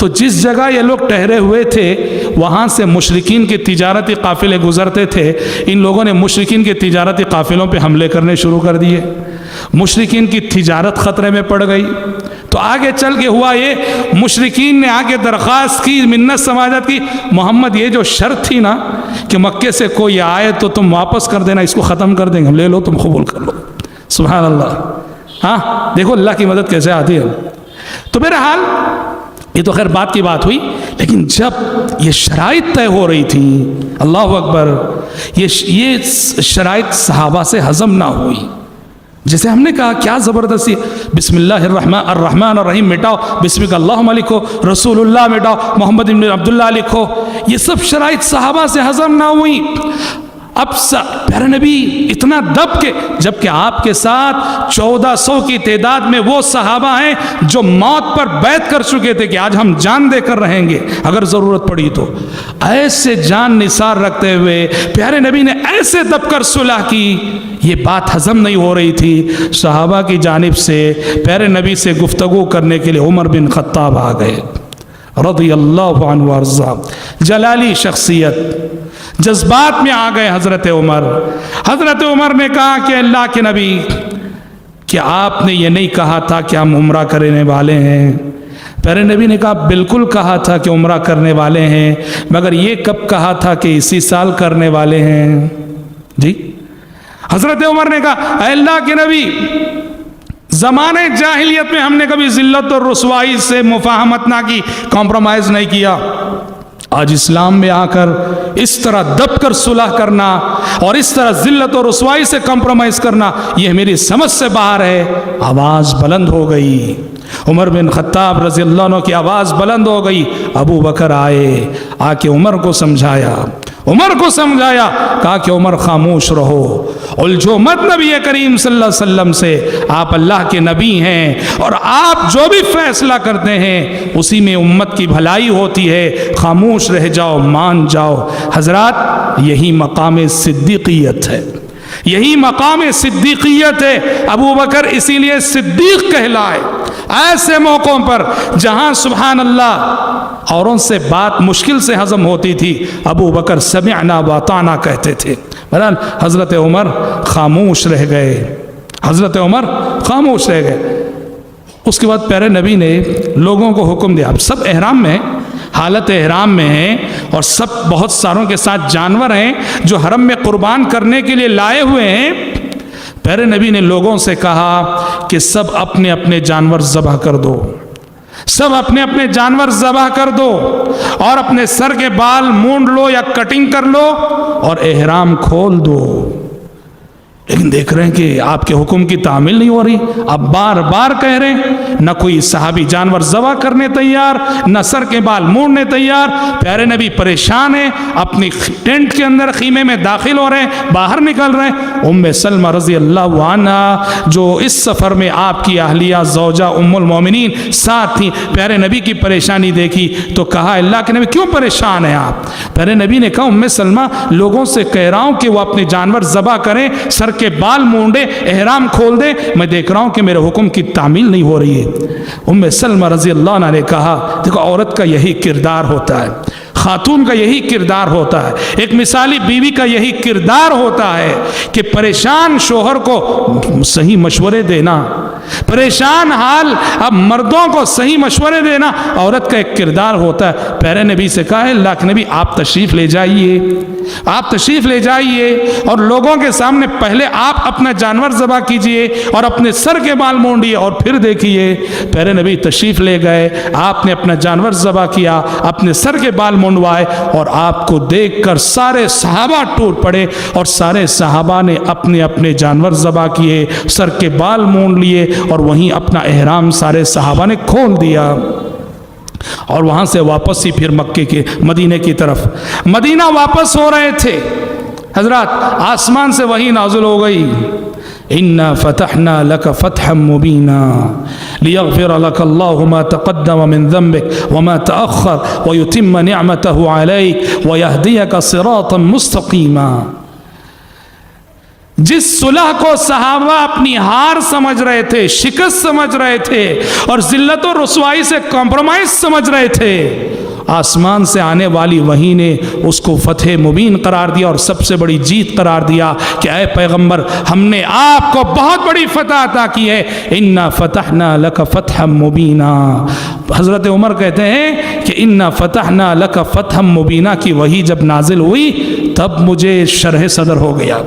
[SPEAKER 1] تو جس جگہ یہ لوگ ٹھہرے ہوئے تھے وہاں سے مشرکین کے تجارتی قافلے گزرتے تھے. ان لوگوں نے مشرکین کے تجارتی قافلوں پہ حملے کرنے شروع کر دیے. مشرکین کی تجارت خطرے میں پڑ گئی. تو آگے چل کے ہوا یہ, مشرکین نے آگے درخواست کی, منت سماجت کی, محمد یہ جو شرط تھی نا کہ مکے سے کوئی آئے تو تم واپس کر دینا, اس کو ختم کر دیں گے, ہم لے لو, تم قبول کر لو. سبحان اللہ. ہاں دیکھو اللہ کی مدد کیسے آتی ہے. تو بہرحال یہ تو خیر بات کی بات ہوئی, لیکن جب یہ شرائط طے ہو رہی تھی, اللہ اکبر, یہ شرائط صحابہ سے ہضم نہ ہوئی. جیسے ہم نے کہا کیا زبردستی, بسم اللہ الرحمن الرحیم مٹاؤ, بسمک اللہم لکھو, رسول اللہ مٹاؤ, محمد بن عبداللہ لکھو. یہ سب شرائط صحابہ سے ہضم نہ ہوئی. اب پیارے نبی اتنا دب کے, جبکہ آپ کے ساتھ 1400 کی تعداد میں وہ صحابہ ہیں جو موت پر بیعت کر چکے تھے کہ آج ہم جان دے کر رہیں گے اگر ضرورت پڑی تو. ایسے جان نثار رکھتے ہوئے پیارے نبی نے ایسے دب کر صلح کی. یہ بات ہضم نہیں ہو رہی تھی. صحابہ کی جانب سے پیارے نبی سے گفتگو کرنے کے لیے عمر بن خطاب آ گئے رضی اللہ عنہ وارضا. جلالی شخصیت, جذبات میں آ گئے حضرت عمر. حضرت عمر نے کہا کہ اللہ کے نبی, کیا آپ نے یہ نہیں کہا تھا کہ ہم عمرہ کرنے والے ہیں؟ پیارے نبی نے کہا بالکل کہا تھا کہ عمرہ کرنے والے ہیں, مگر یہ کب کہا تھا کہ اسی سال کرنے والے ہیں؟ جی. حضرت عمر نے کہا اے اللہ کے نبی, زمانے جاہلیت میں ہم نے کبھی ذلت اور رسوائی سے مفاہمت نہ کی, کمپرومائز نہیں کیا. آج اسلام میں آ کر اس طرح دب کر صلح کرنا اور اس طرح ذلت اور رسوائی سے کمپرومائز کرنا, یہ میری سمجھ سے باہر ہے. آواز بلند ہو گئی. عمر بن خطاب رضی اللہ عنہ کی آواز بلند ہو گئی. ابو بکر آئے, آ کے عمر کو سمجھایا, کہا کہ عمر خاموش رہو, الجھو مت نبی کریم صلی اللہ علیہ وسلم سے, آپ اللہ کے نبی ہیں اور آپ جو بھی فیصلہ کرتے ہیں اسی میں امت کی بھلائی ہوتی ہے, خاموش رہ جاؤ, مان جاؤ. حضرات یہی مقام صدیقیت ہے, یہی مقام صدیقیت ہے. ابو بکر اسی لیے صدیق کہلائے. ایسے موقعوں پر جہاں سبحان اللہ اوروں سے بات مشکل سے ہضم ہوتی تھی, ابو بکر سمعنا واطعنا کہتے تھے. بہرحال حضرت عمر خاموش رہ گئے. حضرت عمر خاموش رہ گئے. اس کے بعد پیارے نبی نے لوگوں کو حکم دیا, اب سب احرام میں, حالت احرام میں ہیں, اور سب بہت ساروں کے ساتھ جانور ہیں جو حرم میں قربان کرنے کے لیے لائے ہوئے ہیں. پیارے نبی نے لوگوں سے کہا کہ سب اپنے اپنے جانور ذبح کر دو, سب اپنے اپنے جانور ذبح کر دو, اور اپنے سر کے بال مونڈ لو یا کٹنگ کر لو اور احرام کھول دو. لیکن دیکھ رہے ہیں کہ آپ کے حکم کی تعمیل نہیں ہو رہی. آپ بار بار کہہ رہے ہیں, نہ کوئی صحابی جانور ذبح کرنے تیار, نہ سر کے بال موڑنے تیار. پیارے نبی پریشان ہیں, اپنی ٹینٹ کے اندر خیمے میں داخل ہو رہے ہیں, باہر نکل رہے ہیں. ام سلمہ رضی اللہ عنہا جو اس سفر میں آپ کی اہلیہ زوجہ ام المومنین ساتھ تھیں, پیارے نبی کی پریشانی دیکھی تو کہا اللہ کے نبی کیوں پریشان ہیں آپ؟ پیارے نبی نے کہا ام سلمہ لوگوں سے کہہ رہا ہوں کہ وہ اپنے جانور ذبح کریں, سر کے بال مونڈے, احرام کھول دیں, میں دیکھ رہا ہوں کہ میرے حکم کی تعمیل نہیں ہو رہی ہے. ام سلمہ رضی اللہ عنہ نے کہا دیکھو عورت کا یہی کردار ہوتا ہے, خاتون کا یہی کردار ہوتا ہے, ایک مثالی بیوی کا یہی کردار ہوتا ہے کہ پریشان شوہر کو صحیح مشورے دینا, پریشان حال اب مردوں کو صحیح مشورے دینا عورت کا ایک کردار ہوتا ہے. پیارے نبی سے کہا ہے اللہ کے نبی آپ تشریف لے جائیے, آپ تشریف لے جائیے اور لوگوں کے سامنے پہلے آپ اپنا جانور ذبح کیجئے اور اپنے سر کے بال مونڈیے اور پھر دیکھیے. پیارے نبی تشریف لے گئے, آپ نے اپنا جانور ذبح کیا, اپنے سر کے بال مونڈوائے, اور آپ کو دیکھ کر سارے صحابہ ٹوٹ پڑے اور سارے صحابہ نے اپنے اپنے جانور ذبح کیے, سر کے بال مونڈ لیے اور وہیں اپنا احرام سارے صحابہ نے کھول دیا. اور وہاں سے واپس ہی پھر مکے کے مدینے کی طرف مدینہ واپس ہو رہے تھے. حضرات آسمان سے وحی نازل ہو گئی, اِنَّا فَتَحْنَا لَكَ فَتْحًا مُبِينًا لِيَغْفِرَ لَكَ اللَّهُ مَا تَقَدَّمَ مِنْ ذَنْبِكَ وَمَا تَأَخَّرَ وَيُتِمَّ نِعْمَتَهُ عَلَيْكَ وَيَهْدِيَكَ صِرَاطًا مُسْتَقِيمًا. جس صلح کو صحابہ اپنی ہار سمجھ رہے تھے، شکست سمجھ رہے تھے اور ذلت و رسوائی سے کمپرومائز سمجھ رہے تھے، آسمان سے آنے والی وحی نے اس کو فتح مبین قرار دیا اور سب سے بڑی جیت قرار دیا کہ اے پیغمبر، ہم نے آپ کو بہت بڑی فتح عطا کی ہے، انا فتحنا لک فتحا مبینا۔ حضرت عمر کہتے ہیں کہ انا فتحنا لک فتحا مبینا کی وحی جب نازل ہوئی تب مجھے شرح صدر ہو گیا،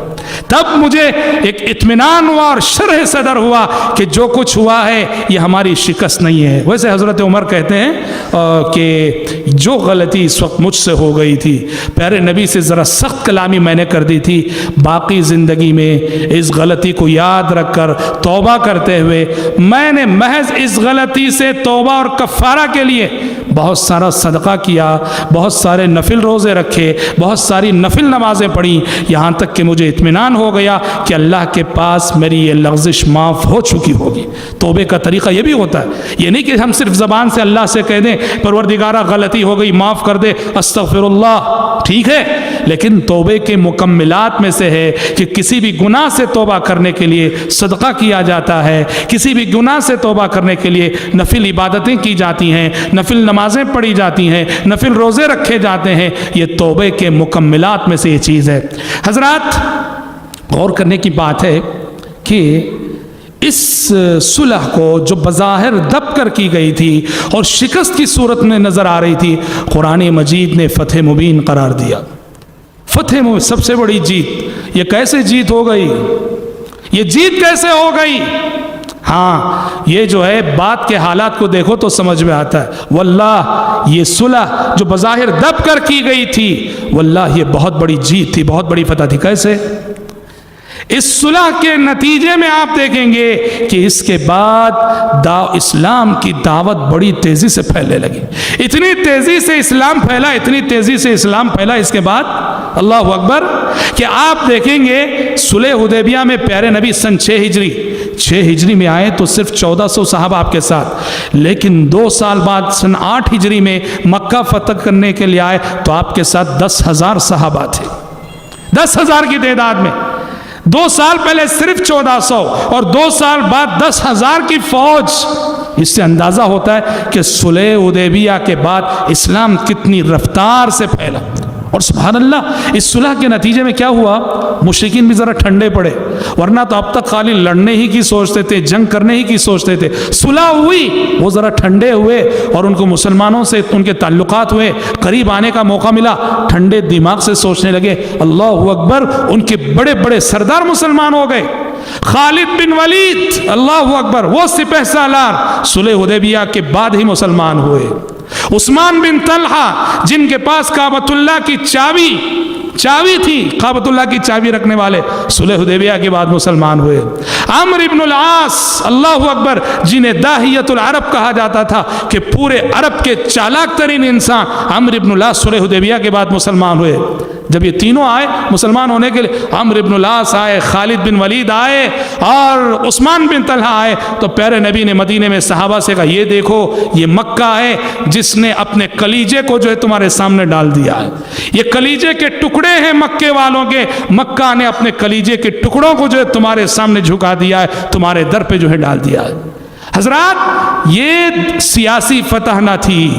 [SPEAKER 1] تب مجھے ایک اطمینان ہوا اور شرح صدر ہوا کہ جو کچھ ہوا ہے یہ ہماری شکست نہیں ہے۔ ویسے حضرت عمر کہتے ہیں کہ جو غلطی اس وقت مجھ سے ہو گئی تھی، پیارے نبی سے ذرا سخت کلامی میں نے کر دی تھی، باقی زندگی میں اس غلطی کو یاد رکھ کر توبہ کرتے ہوئے میں نے محض اس غلطی سے توبہ اور کفارہ کے لیے بہت سارا صدقہ کیا، بہت سارے نفل روزے رکھے، بہت ساری نفل نمازیں پڑھی، یہاں تک کہ مجھے اطمینان ہو گیا کہ اللہ کے پاس میری یہ لغزش معاف ہو چکی ہوگی۔ توبے کا طریقہ یہ بھی ہوتا ہے، یہ نہیں کہ ہم صرف زبان سے اللہ سے کہہ دیں پروردگارہ غلطی ہو گئی معاف کر دے استغفر اللہ، ٹھیک ہے، لیکن توبے کے مکملات میں سے ہے کہ کسی بھی گناہ سے توبہ کرنے کے لیے صدقہ کیا جاتا ہے، کسی بھی گناہ سے توبہ کرنے کے لیے نفل عبادتیں کی جاتی ہیں، نفل نمازیں پڑھی جاتی ہیں، نفل روزے رکھے جاتے ہیں، یہ توبے کے مکملات میں سے یہ چیز ہے۔ حضرات، غور کرنے کی بات ہے کہ اس صلح کو جو بظاہر دب کر کی گئی تھی اور شکست کی صورت میں نظر آ رہی تھی، قرآن مجید نے فتح مبین قرار دیا۔ فتح مبین، سب سے بڑی جیت۔ یہ کیسے جیت ہو گئی؟ یہ جیت کیسے ہو گئی؟ ہاں، یہ جو ہے بات کے حالات کو دیکھو تو سمجھ میں آتا ہے۔ واللہ یہ صلح جو بظاہر دب کر کی گئی تھی، واللہ یہ بہت بڑی جیت تھی، بہت بڑی فتح تھی۔ کیسے؟ اس صلح کے نتیجے میں آپ دیکھیں گے کہ اس کے بعد اسلام کی دعوت بڑی تیزی سے پھیلنے لگی، اتنی تیزی سے اسلام پھیلا، اتنی تیزی سے اسلام پھیلا اس کے بعد، اللہ اکبر، کہ آپ دیکھیں گے صلح حدیبیہ میں پیارے نبی سن 6 ہجری میں آئے تو صرف 1400 صحابہ آپ کے ساتھ، لیکن 2 سال بعد سن 8 ہجری میں مکہ فتح کرنے کے لیے آئے تو آپ کے ساتھ 10,000 صحابہ تھے، 10,000 کی تعداد میں۔ 2 سال پہلے صرف 1400 اور 2 سال بعد 10,000 کی فوج۔ اس سے اندازہ ہوتا ہے کہ صلح حدیبیہ کے بعد اسلام کتنی رفتار سے پھیلا۔ اور سبحان اللہ، اس صلح کے نتیجے میں کیا ہوا؟ مشرکین بھی ذرا ٹھنڈے پڑے، ورنہ تو اب تک خالی لڑنے ہی کی سوچتے تھے، جنگ کرنے ہی کی سوچتے تھے۔ صلح ہوئی، وہ ذرا ٹھنڈے ہوئے اور ان کو مسلمانوں سے ان کے تعلقات ہوئے، قریب آنے کا موقع ملا، ٹھنڈے دماغ سے سوچنے لگے۔ اللہ اکبر، ان کے بڑے بڑے سردار مسلمان ہو گئے۔ خالد بن ولید، اللہ اکبر، وہ سپہ سالار صلح حدیبیہ کے بعد ہی مسلمان ہوئے۔ عثمان بن طلحہ، جن کے پاس کعبۃ اللہ کی چابی تھی، کعبۃ اللہ کی چابی رکھنے والے، صلح حدیبیہ کے بعد مسلمان ہوئے۔ عمرو بن العاص، اللہ اکبر، جنہیں داہیۃ العرب کہا جاتا تھا کہ پورے عرب کے چالاک ترین انسان، عمرو بن العاص صلح حدیبیہ کے بعد مسلمان ہوئے۔ جب یہ تینوں آئے مسلمان ہونے کے لیے، عمرو بن العاص آئے، خالد بن ولید آئے اور عثمان بن طلحہ آئے، تو پیارے نبی نے مدینے میں صحابہ سے کہا، یہ دیکھو، یہ مکہ ہے جس نے اپنے کلیجے کو جو ہے تمہارے سامنے ڈال دیا ہے، یہ کلیجے کے ٹکڑے ہیں مکے والوں کے، مکہ نے اپنے کلیجے کے ٹکڑوں کو جو ہے تمہارے سامنے جھکا دیا ہے، تمہارے در پہ جو ہے ڈال دیا ہے۔ حضرات، یہ سیاسی فتح نہ تھی،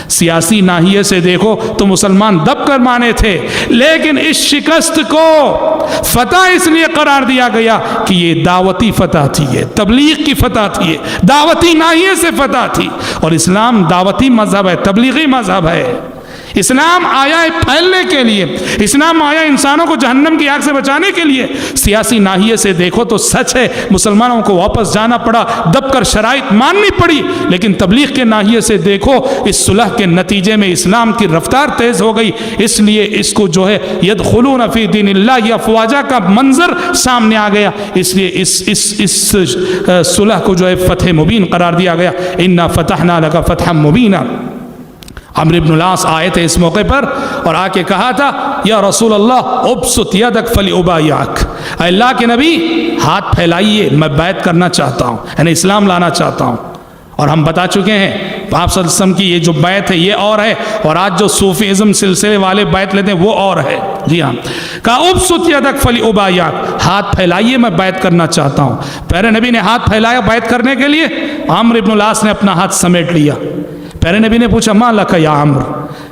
[SPEAKER 1] سیاسی ناحیے سے دیکھو تو مسلمان دب کر مانے تھے، لیکن اس شکست کو فتح اس لیے قرار دیا گیا کہ یہ دعوتی فتح تھی، یہ تبلیغ کی فتح تھی، یہ دعوتی ناحیے سے فتح تھی، اور اسلام دعوتی مذہب ہے، تبلیغی مذہب ہے۔ اسلام آیا ہے پھیلنے کے لیے، اسلام آیا انسانوں کو جہنم کی آگ سے بچانے کے لیے۔ سیاسی ناحیے سے دیکھو تو سچ ہے، مسلمانوں کو واپس جانا پڑا، دب کر شرائط ماننی پڑی، لیکن تبلیغ کے ناحیے سے دیکھو، اس صلح کے نتیجے میں اسلام کی رفتار تیز ہو گئی، اس لیے اس کو جو ہے یدخلون فی دین اللہ افواجا کا منظر سامنے آ گیا، اس لیے اس صلح کو جو ہے فتح مبین قرار دیا گیا۔ انا فتحنا لک فتحا مبینا۔ عمرو بن العاص آئے تھے اس موقع پر اور آ کے کہا تھا، یا رسول اللہ ابسط یدک فلیبایعک، اے اللہ کے نبی ہاتھ پھیلائیے، میں بیعت کرنا چاہتا ہوں، یعنی اسلام لانا چاہتا ہوں۔ اور ہم بتا چکے ہیں آپ صلی اللہ علیہ وسلم کی یہ جو بیعت ہے یہ اور ہے، اور آج جو صوفیزم سلسلے والے بیعت لیتے ہیں وہ اور ہے۔ جی ہاں، کہا ابسط یدک فلیبایعک، ہاتھ پھیلائیے میں بیعت کرنا چاہتا ہوں۔ پیارے نبی نے ہاتھ پھیلایا بیعت کرنے کے لیے، عمرو بن العاص نے اپنا ہاتھ سمیٹ لیا۔ پیارے نبی نے پوچھا ما لک یا عمرو،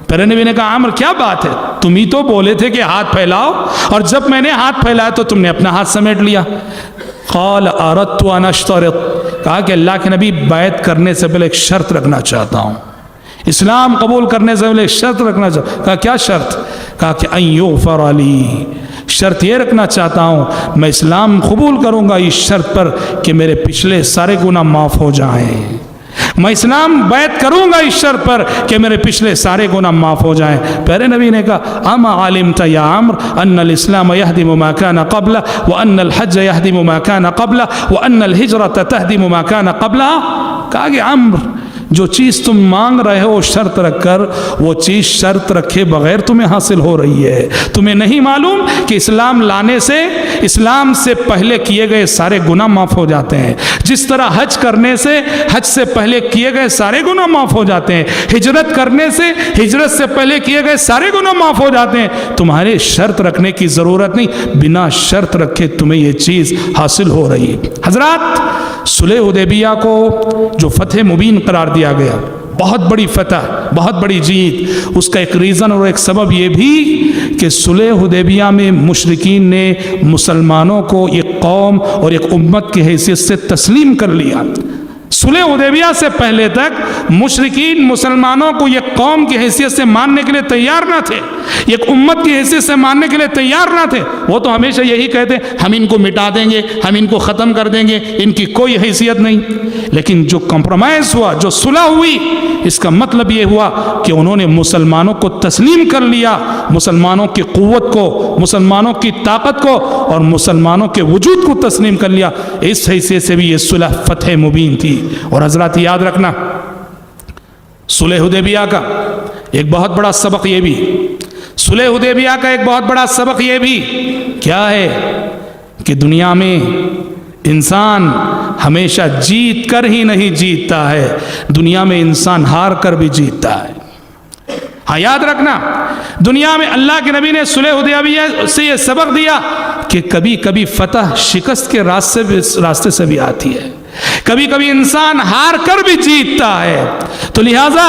[SPEAKER 1] پیارے نبی نے کہا عمرو کیا بات ہے، تم ہی تو بولے تھے کہ ہاتھ پھیلاؤ، اور جب میں نے ہاتھ پھیلایا تو تم نے اپنا ہاتھ سمیٹ لیا۔ قال اردت ان اشترط، کہا کہ اللہ کے نبی بیعت کرنے سے پہلے ایک شرط رکھنا چاہتا ہوں، اسلام قبول کرنے سے پہلے ایک شرط رکھنا چاہتا ہوں۔ کہا کیا شرط؟ کہا کہ ان یغفر لی، شرط یہ رکھنا چاہتا ہوں میں اسلام قبول کروں گا اس شرط پر کہ میرے پچھلے سارے گناہ معاف ہو جائیں، میں اسلام بیعت کروں گا اس شرط پر کہ میرے پچھلے سارے گناہ معاف ہو جائیں۔ پیارے نبی نے کہا اما علمت یا عمرو ان الاسلام يهدم ما كان قبله وان الحج يهدم ما كان قبله وان الهجرة تهدم ما كان قبلها، کہا کہ عمرو جو چیز تم مانگ رہے ہو شرط رکھ کر، وہ چیز شرط رکھے بغیر تمہیں حاصل ہو رہی ہے۔ تمہیں نہیں معلوم کہ اسلام لانے سے، اسلام سے پہلے کیے گئے سارے گناہ معاف ہو جاتے ہیں، جس طرح حج کرنے سے حج سے پہلے کیے گئے سارے گناہ معاف ہو جاتے ہیں، ہجرت کرنے سے ہجرت سے پہلے کیے گئے سارے گناہ معاف ہو جاتے ہیں۔ تمہارے شرط رکھنے کی ضرورت نہیں، بنا شرط رکھے تمہیں یہ چیز حاصل ہو رہی ہے۔ حضرات، صلح حدیبیہ کو جو فتح مبین قرار دیا گیا، بہت بڑی فتح، بہت بڑی جیت، اس کا ایک ریزن اور ایک سبب یہ بھی کہ صلح حدیبیہ میں مشرکین نے مسلمانوں کو ایک قوم اور ایک امت کی حیثیت سے تسلیم کر لیا۔ صلح حدیبیہ سے پہلے تک مشرکین مسلمانوں کو ایک قوم کی حیثیت سے ماننے کے لیے تیار نہ تھے، ایک امت کی حیثیت سے ماننے کے لیے تیار نہ تھے۔ وہ تو ہمیشہ یہی کہتے ہم ان کو مٹا دیں گے، ہم ان کو ختم کر دیں گے، ان کی کوئی حیثیت نہیں۔ لیکن جو کمپرومائز ہوا، جو صلح ہوئی، اس کا مطلب یہ ہوا کہ انہوں نے مسلمانوں کو تسلیم کر لیا، مسلمانوں کی قوت کو، مسلمانوں کی طاقت کو اور مسلمانوں کے وجود کو تسلیم کر لیا۔ اس حیثیت سے بھی یہ صلح فتح مبین تھی۔ اور حضرات یاد رکھنا، صلح حدیبیہ کا ایک بہت بڑا سبق یہ بھی، صلح حدیبیہ کا ایک بہت بڑا سبق یہ بھی کیا ہے کہ دنیا میں انسان ہمیشہ جیت کر ہی نہیں جیتتا ہے، دنیا میں انسان ہار کر بھی جیتتا ہے۔ ہاں یاد رکھنا، دنیا میں اللہ کے نبی نے صلح حدیبیہ سے یہ سبق دیا کہ کبھی کبھی فتح شکست کے راستے سے بھی آتی ہے، کبھی کبھی انسان ہار کر بھی جیتتا ہے۔ تو لہٰذا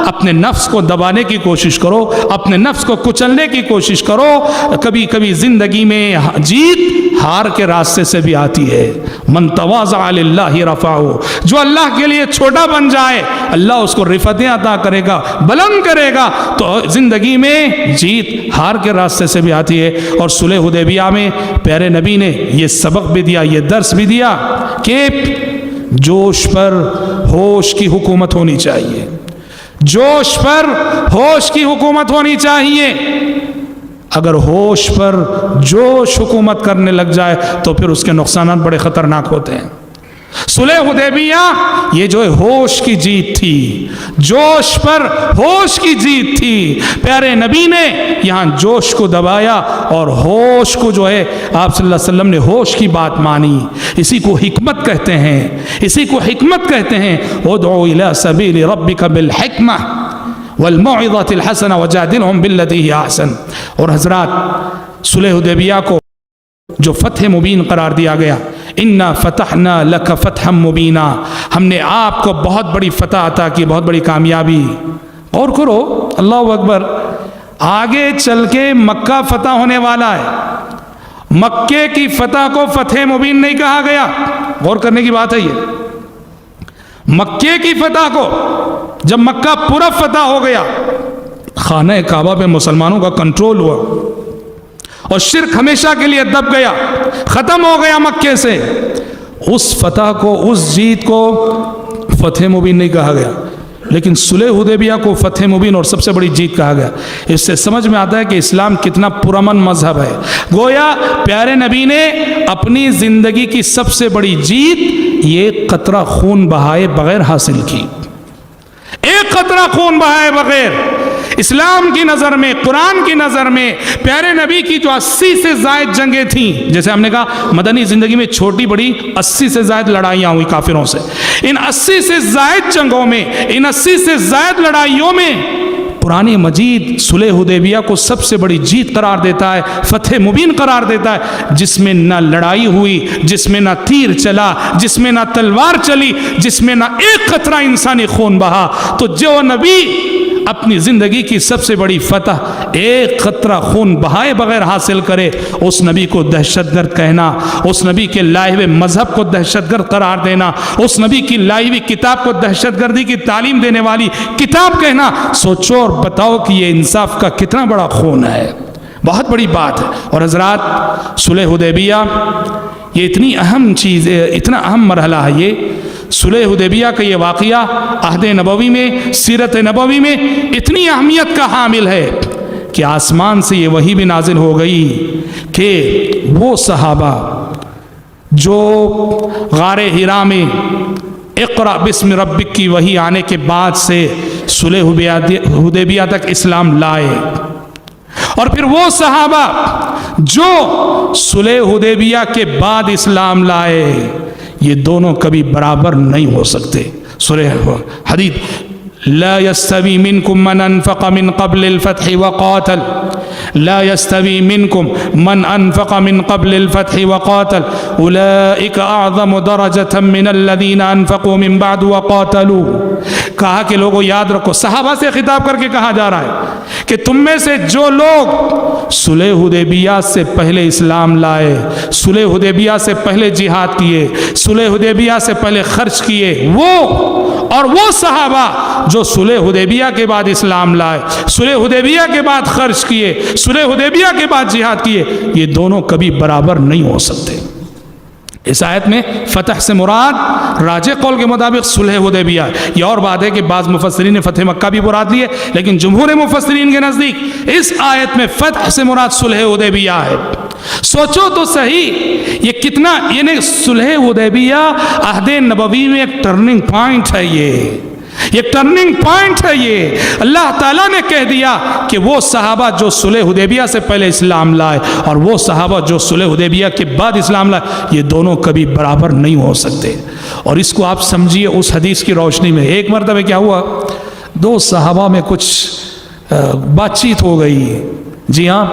[SPEAKER 1] اپنے نفس کو دبانے کی کوشش کرو، اپنے نفس کو کچلنے کی کوشش کرو۔ کبھی کبھی زندگی میں جیت ہار کے راستے سے بھی آتی ہے۔ من تواضع للہ رفعہ، جو اللہ کے لیے چھوٹا بن جائے اللہ اس کو رفعتیں عطا کرے گا، بلند کرے گا۔ تو زندگی میں جیت ہار کے راستے سے بھی آتی ہے۔ اور صلح حدیبیہ میں پیارے نبی نے یہ سبق بھی دیا، یہ درس بھی دیا کہ جوش پر ہوش کی حکومت ہونی چاہیے، جوش پر ہوش کی حکومت ہونی چاہیے۔ اگر ہوش پر جوش حکومت کرنے لگ جائے تو پھر اس کے نقصانات بڑے خطرناک ہوتے ہیں۔ صلح حدیبیہ یہ جو ہوش کی جیت تھی، جوش پر ہوش کی جیت تھی۔ پیارے نبی نے یہاں جوش کو دبایا اور ہوش کو جو ہے آپ صلی اللہ علیہ وسلم نے ہوش کی بات مانی۔ اسی کو حکمت کہتے ہیں، اسی کو حکمت کہتے ہیں۔ ادعو الی سبیل ربک بالحکمہ والموعظۃ الحسنہ وجادلہم باللتی ہی احسن۔ اور حضرات، صلح حدیبیہ کو جو فتح مبین قرار دیا گیا، انا فتحنا لک فتحا مبینا، ہم نے آپ کو بہت بڑی فتح عطا کی، بہت بڑی کامیابی۔ اور کرو، اللہ اکبر، آگے چل کے مکہ فتح ہونے والا ہے، مکے کی فتح کو فتح مبین نہیں کہا گیا۔ غور کرنے کی بات ہے یہ، مکے کی فتح کو جب مکہ پورا فتح ہو گیا، خانہ کعبہ پہ مسلمانوں کا کنٹرول ہوا اور شرک ہمیشہ کے لیے دب گیا، ختم ہو گیا مکے سے، اس فتح کو، اس جیت کو فتح مبین نہیں کہا گیا، لیکن صلح حدیبیہ کو فتح مبین اور سب سے بڑی جیت کہا گیا۔ اس سے سمجھ میں آتا ہے کہ اسلام کتنا پرامن مذہب ہے۔ گویا پیارے نبی نے اپنی زندگی کی سب سے بڑی جیت یہ قطرہ خون بہائے بغیر حاصل کی، ایک قطرہ خون بہائے بغیر، اسلام کی نظر میں، قرآن کی نظر میں پیارے نبی کی جو 80 سے زائد جنگیں تھیں، جیسے ہم نے کہا مدنی زندگی میں چھوٹی بڑی 80 سے زائد لڑائیاں ہوئی کافروں سے، ان 80 سے زائد جنگوں میں، ان 80 سے زائد لڑائیوں میں قرآن مجید صلح حدیبیہ کو سب سے بڑی جیت قرار دیتا ہے، فتح مبین قرار دیتا ہے، جس میں نہ لڑائی ہوئی، جس میں نہ تیر چلا، جس میں نہ تلوار چلی، جس میں نہ ایک قطرہ انسانی خون بہا۔ تو جو نبی اپنی زندگی کی سب سے بڑی فتح ایک قطرہ خون بہائے بغیر حاصل کرے، اس نبی کو دہشت گرد کہنا، اس نبی کے لائے ہوئے مذہب کو دہشت گرد قرار دینا، اس نبی کی لائی ہوئی کتاب کو دہشت گردی کی تعلیم دینے والی کتاب کہنا، سوچو اور بتاؤ کہ یہ انصاف کا کتنا بڑا خون ہے، بہت بڑی بات ہے۔ اور حضرات، صلح حدیبیہ یہ اتنی اہم چیز ہے، اتنا اہم مرحلہ ہے، یہ صلح حدیبیہ کا یہ واقعہ عہد نبوی میں، سیرت نبوی میں اتنی اہمیت کا حامل ہے کہ آسمان سے یہ وحی بھی نازل ہو گئی کہ وہ صحابہ جو غار حرا میں اقرأ بسم ربک کی وحی آنے کے بعد سے صلح حدیبیہ تک اسلام لائے، اور پھر وہ صحابہ جو صلح حدیبیہ کے بعد اسلام لائے، یہ دونوں کبھی برابر نہیں ہو سکتے۔ سورہ حدید لا يستوي منكم من انفق من قبل الفتح وقاتل، لا يستوي منكم من انفق من قبل الفتح وقاتل اولئك اعظم درجة من الذين انفقوا من بعد وقاتلوا۔ کہا کہ لوگوں یاد رکھو، صحابہ سے خطاب کر کے کہا جا رہا ہے کہ تم میں سے جو لوگ صلح حدیبیہ سے پہلے اسلام لائے، صلح حدیبیہ سے پہلے جہاد کیے، صلح حدیبیہ سے پہلے خرچ کیے، وہ صحابہ جو صلح حدیبیہ کے بعد اسلام لائے، صلح حدیبیہ کے بعد خرچ کیے، صلح حدیبیہ کے بعد جہاد کیے، یہ دونوں کبھی برابر نہیں ہو سکتے۔ اس آیت میں فتح سے مراد راجح قول کے مطابق صلح حدیبیہ ہے۔ یہ اور بات ہے کہ بعض مفسرین نے فتح مکہ بھی مراد لیے، لیکن جمہور مفسرین کے نزدیک اس آیت میں فتح سے مراد صلح حدیبیہ ہے۔ سوچو تو صحیح، یہ کتنا، یعنی صلح حدیبیہ عہد نبوی میں ایک ٹرننگ پوائنٹ ہے، یہ ٹرننگ پوائنٹ ہے۔ یہ اللہ تعالیٰ نے کہہ دیا کہ وہ صحابہ جو صلح حدیبیہ سے پہلے اسلام لائے اور وہ صحابہ جو صلح حدیبیہ کے بعد اسلام لائے، یہ دونوں کبھی برابر نہیں ہو سکتے۔ اور اس کو آپ سمجھیے اس حدیث کی روشنی میں، ایک مرتبہ کیا ہوا، دو صحابہ میں کچھ بات چیت ہو گئی۔ جی ہاں،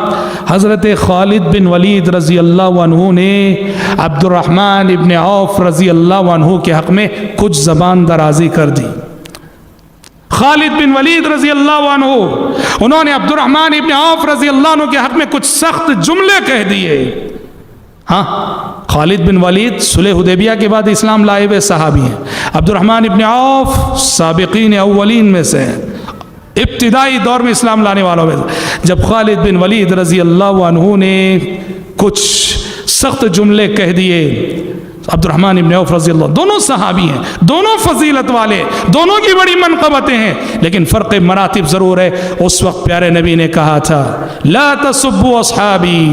[SPEAKER 1] حضرت خالد بن ولید رضی اللہ عنہ نے عبد الرحمن ابن عوف رضی اللہ عنہ کے حق میں کچھ زبان درازی کر دی۔ خالد بن ولید رضی اللہ عنہ، انہوں نے عبد الرحمن ابن عوف رضی اللہ عنہ کے حق میں کچھ سخت جملے کہہ دیے۔ ہاں، خالد بن ولید صلح حدیبیہ کے بعد اسلام لائے ہوئے صحابی ہیں، عبد الرحمن ابن عوف سابقین اولین میں سے، ابتدائی دور میں اسلام لانے والوں میں سے۔ جب خالد بن ولید رضی اللہ عنہ نے کچھ سخت جملے کہہ دیے، عبد الرحمن ابن عوف رضی اللہ، دونوں صحابی ہیں، دونوں فضیلت والے، دونوں کی بڑی منقبتیں ہیں، لیکن فرق مراتب ضرور ہے۔ اس وقت پیارے نبی نے کہا تھا لا تسبوا اصحابی،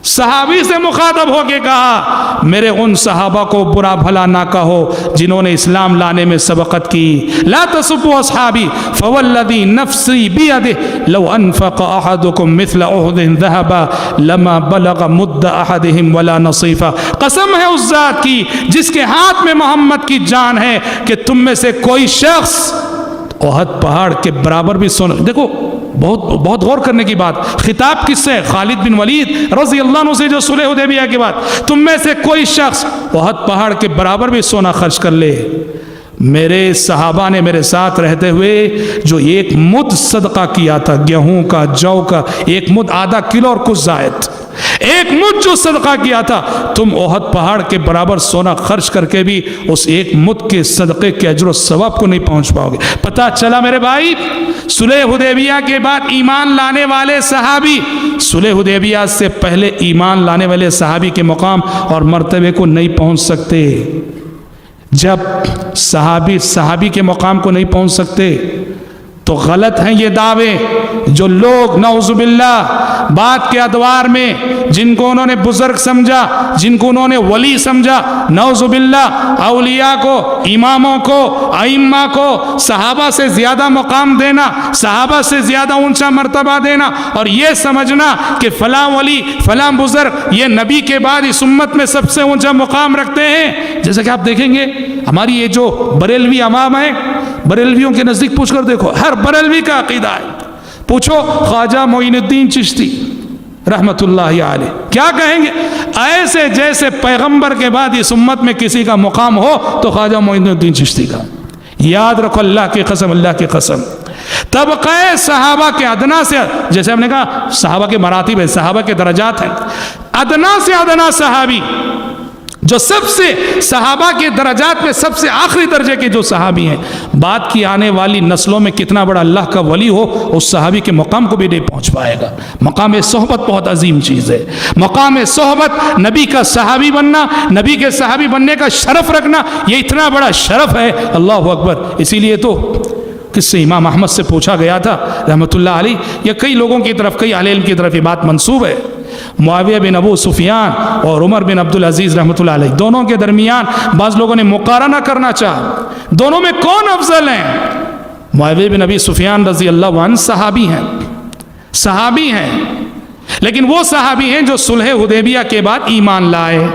[SPEAKER 1] صحابی سے مخاطب ہو کے کہا میرے ان صحابہ کو برا بھلا نہ کہو جنہوں نے اسلام لانے میں سبقت کی۔ لا تسبوا اصحابی فوالذی نفسی بیدہ لو انفق احدکم مثل احد ذہبا لما بلغ مد احدہم ولا نصیفا، قسم ہے اس ذات کی جس کے ہاتھ میں محمد کی جان ہے کہ تم میں سے کوئی شخص احد پہاڑ کے برابر بھی سونا، دیکھو بہت غور کرنے کی بات، خطاب کس سے؟ خالد بن ولید رضی اللہ عنہ سے جو صلح حدیبیہ کے بعد، تم میں سے کوئی شخص احد پہاڑ کے برابر بھی سونا خرچ کر لے۔ میرے صحابہ نے میرے ساتھ رہتے ہوئے جو ایک مد صدقہ کیا تھا، گیہوں کا، جو کا، ایک مد آدھا کلو اور کچھ زائد، ایک مد جو صدقہ کیا تھا، تم احد پہاڑ کے برابر سونا خرچ کر کے بھی اس ایک مد کے صدقے کے اجر و ثواب کو نہیں پہنچ پاؤ گے۔ پتہ چلا میرے بھائی، صلح حدیبیہ کے بعد ایمان لانے والے صحابی صلح حدیبیہ سے پہلے ایمان لانے والے صحابی کے مقام اور مرتبے کو نہیں پہنچ سکتے۔ جب صحابی کے مقام کو نہیں پہنچ سکتے تو غلط ہیں یہ دعوے جو لوگ نعوذ باللہ بات کے ادوار میں جن کو انہوں نے بزرگ سمجھا، جن کو انہوں نے ولی سمجھا، نعوذ باللہ اولیاء کو، اماموں کو، ائمہ کو صحابہ سے زیادہ مقام دینا، صحابہ سے زیادہ اونچا مرتبہ دینا، اور یہ سمجھنا کہ فلاں ولی فلاں بزرگ یہ نبی کے بعد اس امت میں سب سے اونچا مقام رکھتے ہیں۔ جیسا کہ آپ دیکھیں گے ہماری یہ جو بریلوی عوام ہے، بریلویوں کے نزدیک پوچھ کر دیکھو، ہر بریلوی کا عقیدہ ہے، پوچھو خواجہ معین الدین چشتی رحمت اللہ علیہ کیا کہیں گے؟ ایسے جیسے پیغمبر کے بعد اس امت میں کسی کا مقام ہو تو خواجہ معین الدین چشتی کا۔ یاد رکھو، اللہ کی قسم، اللہ کی قسم، طبقہ صحابہ کے ادنا سے، جیسے ہم نے کہا صحابہ کے مراتب ہیں، صحابہ کے درجات ہیں، ادنا سے ادنا صحابی جو سب سے صحابہ کے درجات میں سب سے آخری درجے کے جو صحابی ہیں، بعد کی آنے والی نسلوں میں کتنا بڑا اللہ کا ولی ہو اس صحابی کے مقام کو بھی نہیں پہنچ پائے گا۔ مقام صحبت بہت عظیم چیز ہے، مقام صحبت، نبی کا صحابی بننا، نبی کے صحابی بننے کا شرف رکھنا، یہ اتنا بڑا شرف ہے، اللہ اکبر۔ اسی لیے تو کس سے امام احمد سے پوچھا گیا تھا رحمت اللہ علیہ، یا کئی لوگوں کی طرف، کئی اہل علم کی طرف یہ بات منسوب ہے، معاویہ بن ابو سفیان اور عمر بن عبدالعزیز رحمۃ اللہ علیہ دونوں کے درمیان بعض لوگوں نے مقارنہ کرنا چاہا، دونوں میں کون افضل ہیں؟ معاویہ بن ابی سفیان رضی اللہ عنہ صحابی ہیں، صحابی ہیں، لیکن وہ صحابی ہیں جو صلح حدیبیہ کے بعد ایمان لائے،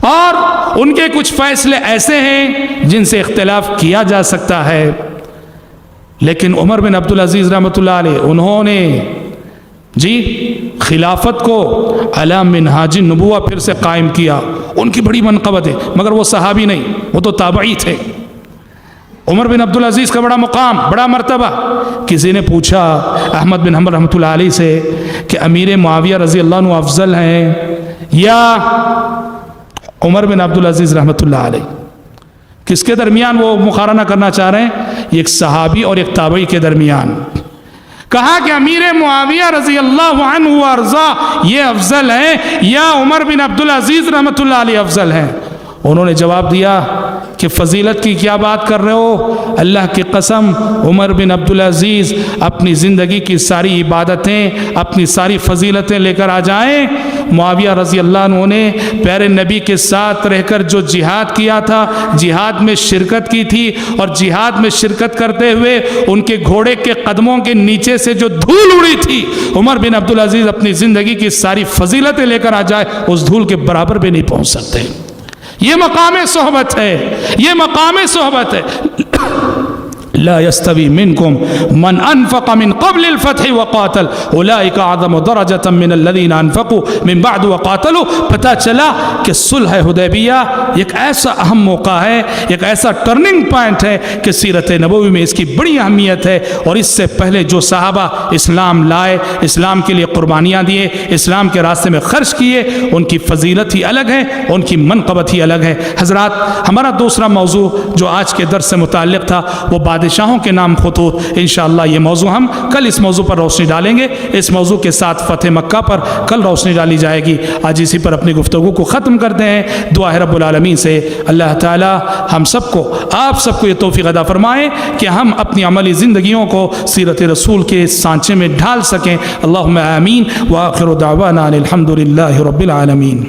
[SPEAKER 1] اور ان کے کچھ فیصلے ایسے ہیں جن سے اختلاف کیا جا سکتا ہے، لیکن عمر بن عبدالعزیز رحمۃ اللہ علیہ انہوں نے خلافت کو علی منہاج النبوہ پھر سے قائم کیا، ان کی بڑی منقبت ہے، مگر وہ صحابی نہیں، وہ تو تابعی تھے۔ عمر بن عبدالعزیز کا بڑا مقام، بڑا مرتبہ۔ کسی نے پوچھا احمد بن حنبل رحمۃ اللہ علیہ سے کہ امیر معاویہ رضی اللہ عنہ افضل ہیں یا عمر بن عبدالعزیز رحمۃ اللہ علیہ؟ کس کے درمیان وہ مقارنہ کرنا چاہ رہے ہیں؟ ایک صحابی اور ایک تابعی کے درمیان۔ کہا کہ امیر معاویہ رضی اللہ عنہ وارضا یہ افضل ہیں یا عمر بن عبدالعزیز رحمۃ اللہ علیہ افضل ہیں؟ انہوں نے جواب دیا کہ فضیلت کی کیا بات کر رہے ہو، اللہ کی قسم عمر بن عبدالعزیز اپنی زندگی کی ساری عبادتیں، اپنی ساری فضیلتیں لے کر آ جائیں، معاویہ رضی اللہ عنہ نے پیارے نبی کے ساتھ رہ کر جو جہاد کیا تھا، جہاد میں شرکت کی تھی، اور جہاد میں شرکت کرتے ہوئے ان کے گھوڑے کے قدموں کے نیچے سے جو دھول اڑی تھی، عمر بن عبدالعزیز اپنی زندگی کی ساری فضیلتیں لے کر آ جائے اس دھول کے برابر بھی نہیں پہنچ سکتے۔ یہ مقام صحبت ہے، یہ مقام صحبت ہے۔ لا يستوي منكم من انفق من قبل الفتح وقاتل اولئك اعظم درجة من الذين انفقوا من بعد وقاتلوا۔ پتہ چلا کہ صلح حدیبیہ ایک ایسا اہم موقع ہے، ایک ایسا ٹرننگ پوائنٹ ہے کہ سیرت نبوی میں اس کی بڑی اہمیت ہے، اور اس سے پہلے جو صحابہ اسلام لائے، اسلام کے لیے قربانیاں دیے، اسلام کے راستے میں خرچ کیے، ان کی فضیلت ہی الگ ہے، ان کی منقبت ہی الگ ہے۔ حضرات، ہمارا دوسرا موضوع جو آج کے درس سے متعلق تھا وہ بادشاہوں کے نام خطوط، انشاءاللہ یہ موضوع ہم کل اس موضوع پر روشنی ڈالیں گے۔ اس موضوع کے ساتھ فتح مکہ پر کل روشنی ڈالی جائے گی۔ آج اسی پر اپنی گفتگو کو ختم کرتے ہیں۔ دعا ہے رب العالمین سے اللہ تعالی ہم سب کو، آپ سب کو یہ توفیق عطا فرمائے کہ ہم اپنی عملی زندگیوں کو سیرت رسول کے سانچے میں ڈھال سکیں۔ اللہم آمین، وآخر دعوانا الحمد للہ رب العالمین۔